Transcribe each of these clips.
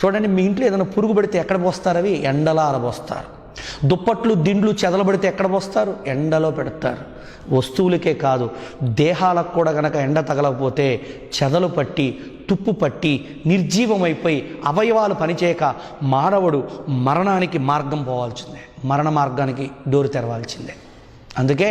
చూడండి, మీ ఇంట్లో ఏదైనా పురుగు పడితే ఎక్కడ పోస్తారు? అవి ఎండలో ఆరబోస్తారు. దుప్పట్లు దిండ్లు చెదలబడితే ఎక్కడ పోస్తారు? ఎండలో పెడతారు. వస్తువులకే కాదు, దేహాలకు కూడా గనక ఎండ తగలకపోతే చెదలు పట్టి తుప్పు పట్టి నిర్జీవమైపోయి అవయవాలు పనిచేయక మానవుడు మరణానికి మార్గం పోవాల్సిందే, మరణ మార్గానికి డోరు తెరవాల్సిందే. అందుకే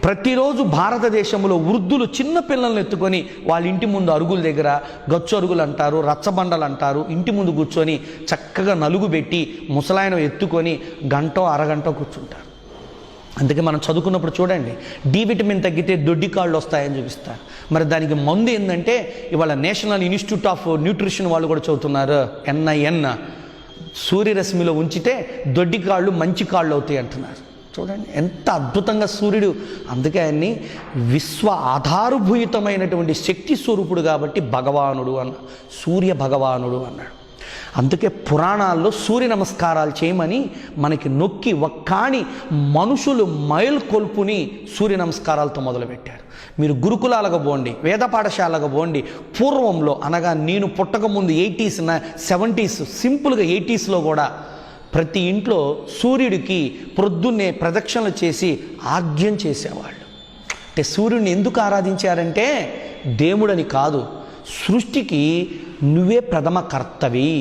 ప్రతిరోజు భారతదేశంలో వృద్ధులు చిన్న పిల్లల్ని ఎత్తుకొని వాళ్ళ ఇంటి ముందు అరుగుల దగ్గర, గచ్చు అరుగులు అంటారు, రచ్చబండలు అంటారు, ఇంటి ముందు కూర్చొని చక్కగా నలుగు పెట్టి ముసలాయన ఎత్తుకొని గంటో అరగంటో కూర్చుంటారు. అందుకే మనం చదువుకున్నప్పుడు చూడండి, డి విటమిన్ తగ్గితే దొడ్డి కాళ్ళు వస్తాయని చూపిస్తారు. మరి దానికి మందు ఏంటంటే ఇవాళ నేషనల్ ఇన్స్టిట్యూట్ ఆఫ్ న్యూట్రిషన్ వాళ్ళు కూడా చదువుతున్నారు, NIN, సూర్యరశ్మిలో ఉంచితే దొడ్డి కాళ్ళు మంచి కాళ్ళు అవుతాయి అంటున్నారు. చూడండి ఎంత అద్భుతంగా సూర్యుడు, అందుకే ఆయన్ని విశ్వ ఆధారభూతమైనటువంటి శక్తి స్వరూపుడు కాబట్టి భగవానుడు సూర్య భగవానుడు అన్నాడు. అందుకే పురాణాల్లో సూర్య నమస్కారాలు చేయమని మనకి నొక్కి ఒక్కాని మనుషులు మైల్కొల్పుని సూర్య నమస్కారాలతో మొదలుపెట్టారు. మీరు గురుకులాలకు పోండి, వేద పాఠశాలకు పోండి. పూర్వంలో అనగా నేను పుట్టకముందు 80s 70s, సింపుల్గా 80sలో కూడా ప్రతి ఇంట్లో సూర్యుడికి ప్రొద్దున్నే ప్రదక్షిణలు చేసి ఆజ్ఞం చేసేవాళ్ళు. అంటే సూర్యుడిని ఎందుకు ఆరాధించారంటే దేవుడని కాదు, సృష్టికి నువ్వే ప్రథమ కర్తవి.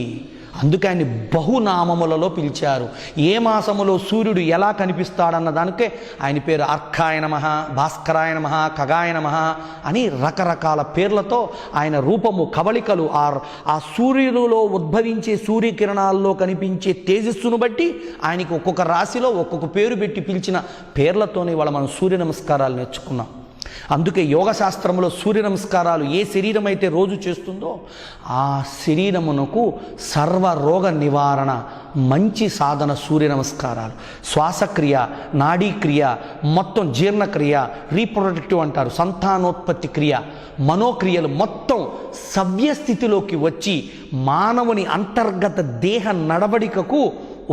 అందుకే ఆయన్ని బహునామములలో పిలిచారు. ఏ మాసములో సూర్యుడు ఎలా కనిపిస్తాడన్న దానికే ఆయన పేరు అర్కాయ నమః, భాస్కరాయ నమః, ఖగాయ నమః అని రకరకాల పేర్లతో ఆయన రూపము, కవళికలు, ఆ సూర్యునిలో ఉద్భవించే సూర్యకిరణాల్లో కనిపించే తేజస్సును బట్టి ఆయనకి ఒక్కొక్క రాశిలో ఒక్కొక్క పేరు పెట్టి పిలిచిన పేర్లతోనే ఇవాళ మనం సూర్య నమస్కారాలు నేర్చుకున్నాం. అందుకే యోగ శాస్త్రంలో సూర్య నమస్కారాలు ఏ శరీరం అయితే రోజు చేస్తుందో ఆ శరీరమునకు సర్వరోగ నివారణ మంచి సాధన సూర్య నమస్కారాలు. శ్వాసక్రియ, నాడీక్రియ, మొత్తం జీర్ణక్రియ, రీప్రొడక్టివ్ అంటారు, సంతానోత్పత్తి క్రియ, మనోక్రియలు మొత్తం సవ్యస్థితిలోకి వచ్చి మానవుని అంతర్గత దేహ నడవడికకు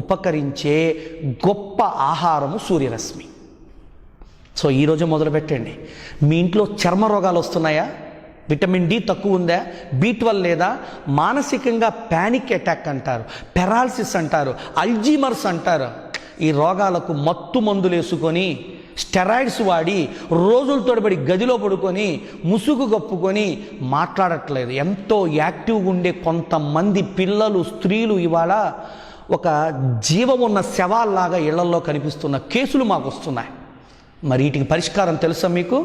ఉపకరించే గొప్ప ఆహారము సూర్యరశ్మి. సో ఈరోజు మొదలు పెట్టండి. మీ ఇంట్లో చర్మ రోగాలు వస్తున్నాయా? విటమిన్ డి తక్కువ ఉందా? B12 లేదా? మానసికంగా ప్యానిక్ అటాక్ అంటారు, పెరాలసిస్ అంటారు, అల్జీమర్స్ అంటారు. ఈ రోగాలకు మత్తు మందులు వేసుకొని స్టెరాయిడ్స్ వాడి రోజుల తోడబడి గదిలో పడుకొని ముసుగు కప్పుకొని మాట్లాడట్లేదు. ఎంతో యాక్టివ్గా ఉండే కొంతమంది పిల్లలు, స్త్రీలు ఇవాళ ఒక జీవం ఉన్న శవాల్లాగా ఇళ్లల్లో కనిపిస్తున్న కేసులు మాకు వస్తున్నాయి. మరి వీటికి పరిష్కారం తెలుసా మీకు?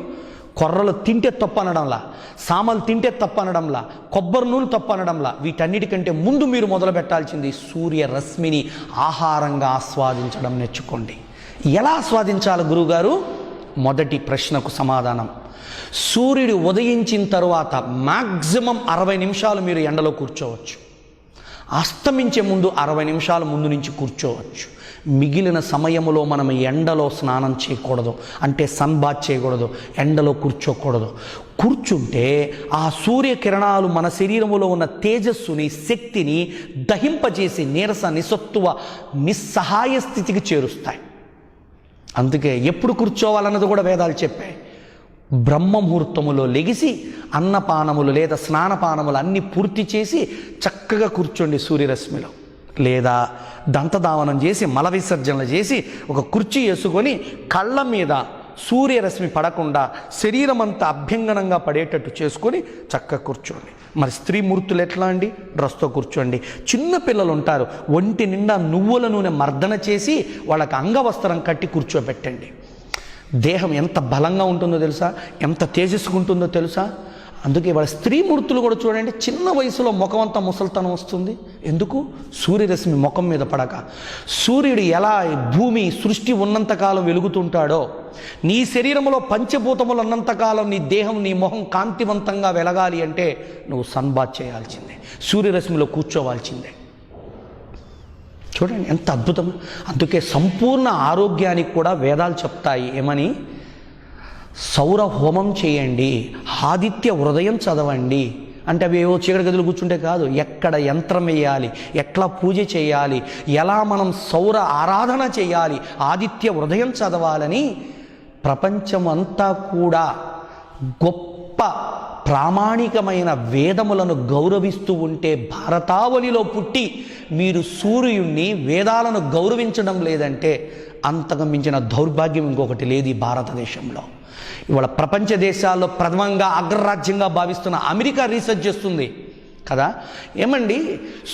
కొర్రలు తింటే తప్పనడంలా, సామలు తింటే తప్పనడంలా, కొబ్బరి నూనె తప్పనడంలా, వీటన్నిటికంటే ముందు మీరు మొదలు పెట్టాల్సింది సూర్య రశ్మిని ఆహారంగా ఆస్వాదించడం నేర్చుకోండి. ఎలా ఆస్వాదించాలి గురువుగారు? మొదటి ప్రశ్నకు సమాధానం, సూర్యుడు ఉదయించిన తరువాత మ్యాక్సిమం 60 నిమిషాలు మీరు ఎండలో కూర్చోవచ్చు. అస్తమించే ముందు 60 నిమిషాల ముందు నుంచి కూర్చోవచ్చు. మిగిలిన సమయంలో మనం ఎండలో స్నానం చేయకూడదు, అంటే సన్ బాత్ చేయకూడదు, ఎండలో కూర్చోకూడదు. కూర్చుంటే ఆ సూర్యకిరణాలు మన శరీరంలో ఉన్న తేజస్సుని, శక్తిని దహింపజేసి నీరస, నిస్సత్తువ, నిస్సహాయ స్థితికి చేరుస్తాయి. అందుకే ఎప్పుడు కూర్చోవాలన్నది కూడా వేదాలు చెప్పాయి. బ్రహ్మముహూర్తములో లెగిసి అన్నపానములు లేదా స్నానపానములు అన్నీ పూర్తి చేసి చక్కగా కూర్చోండి సూర్యరశ్మిలో. లేదా దంతధావనం చేసి మల విసర్జనలు చేసి ఒక కుర్చీ వేసుకొని కళ్ళ మీద సూర్యరశ్మి పడకుండా శరీరం అంతా అభ్యంగనంగా పడేటట్టు చేసుకొని చక్కగా కూర్చోండి. మరి స్త్రీ మూర్తులు ఎట్లా అండి? డ్రెస్తో కూర్చోండి. చిన్న పిల్లలు ఉంటారు, ఒంటి నిండా నువ్వుల నూనె మర్దన చేసి వాళ్ళకి అంగవస్త్రం కట్టి కూర్చోబెట్టండి. దేహం ఎంత బలంగా ఉంటుందో తెలుసా? ఎంత తేజస్సుగా ఉంటుందో తెలుసా? అందుకే వాళ్ళ స్త్రీమూర్తులు కూడా చూడండి, చిన్న వయసులో ముఖం అంతా ముసల్తనం వస్తుంది. ఎందుకు? సూర్యరశ్మి ముఖం మీద పడక. సూర్యుడు ఎలా భూమి సృష్టి ఉన్నంతకాలం వెలుగుతుంటాడో, నీ శరీరంలో పంచభూతములు ఉన్నంతకాలం నీ దేహం, నీ మొహం కాంతివంతంగా వెలగాలి అంటే నువ్వు సన్బాత్ చేయాల్సిందే, సూర్యరశ్మిలో కూర్చోవాల్సిందే. చూడండి ఎంత అద్భుతం. అందుకే సంపూర్ణ ఆరోగ్యానికి కూడా వేదాలు చెప్తాయి. ఏమని? సౌర హోమం చేయండి, ఆదిత్య హృదయం చదవండి. అంటే అవి ఏవో చీకటి గదులు కూర్చుంటే కాదు, ఎక్కడ యంత్రం వేయాలి, ఎట్లా పూజ చేయాలి, ఎలా మనం సౌర ఆరాధన చేయాలి, ఆదిత్య హృదయం చదవాలని ప్రపంచమంతా కూడా గొప్ప ప్రామాణికమైన వేదములను గౌరవిస్తూ ఉంటే భారతావనిలో పుట్టి మీరు సూర్యుణ్ణి వేదాలను గౌరవించడం లేదంటే అంతకు మించిన దౌర్భాగ్యం ఇంకొకటి లేదు ఈ భారతదేశంలో. ఇవాళ ప్రపంచ దేశాల్లో ప్రథమంగా అగ్రరాజ్యంగా భావిస్తున్న అమెరికా రీసెర్చ్ చేస్తుంది కదా, ఏమండి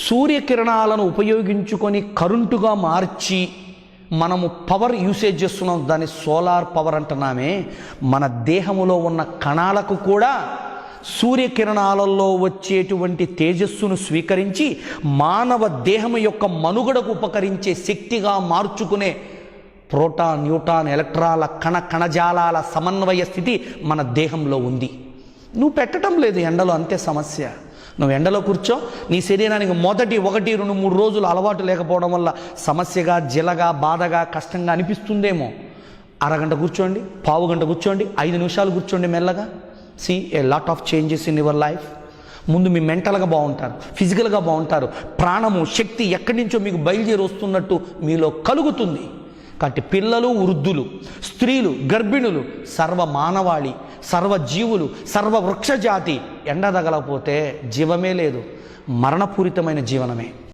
సూర్యకిరణాలను ఉపయోగించుకొని కరెంటుగా మార్చి మనము పవర్ యూసేజ్ చేస్తున్నాం, దాన్ని సోలార్ పవర్ అంటున్నామే. మన దేహములో ఉన్న కణాలకు కూడా సూర్యకిరణాలలో వచ్చేటువంటి తేజస్సును స్వీకరించి మానవ దేహం యొక్క మనుగడకు ఉపకరించే శక్తిగా మార్చుకునే ప్రోటాన్, న్యూట్రాన్, ఎలక్ట్రాన్ల కణజాలాల సమన్వయ స్థితి మన దేహంలో ఉంది. నువ్వు పెట్టడం లేదు ఎండలో, అంతే సమస్య. నువ్వు ఎండలో కూర్చో, నీ శరీరానికి మొదటి 1, 2, 3 రోజులు అలవాటు లేకపోవడం వల్ల సమస్యగా, జిలగా, బాధగా, కష్టంగా అనిపిస్తుందేమో. అరగంట కూర్చోండి, పావు గంట కూర్చోండి, 5 నిమిషాలు కూర్చోండి మెల్లగా. See a lot of changes in your life. ముందు మీ మెంటల్గా బాగుంటారు, ఫిజికల్గా బాగుంటారు, ప్రాణము, శక్తి ఎక్కడి నుంచో మీకు బయలుదేరి వస్తున్నట్టు మీలో కలుగుతుంది. కాబట్టి పిల్లలు, వృద్ధులు, స్త్రీలు, గర్భిణులు, సర్వ మానవాళి, సర్వజీవులు, సర్వ వృక్షజాతి ఎండ తగలకపోతే జీవమే లేదు, మరణపూరితమైన జీవనమే.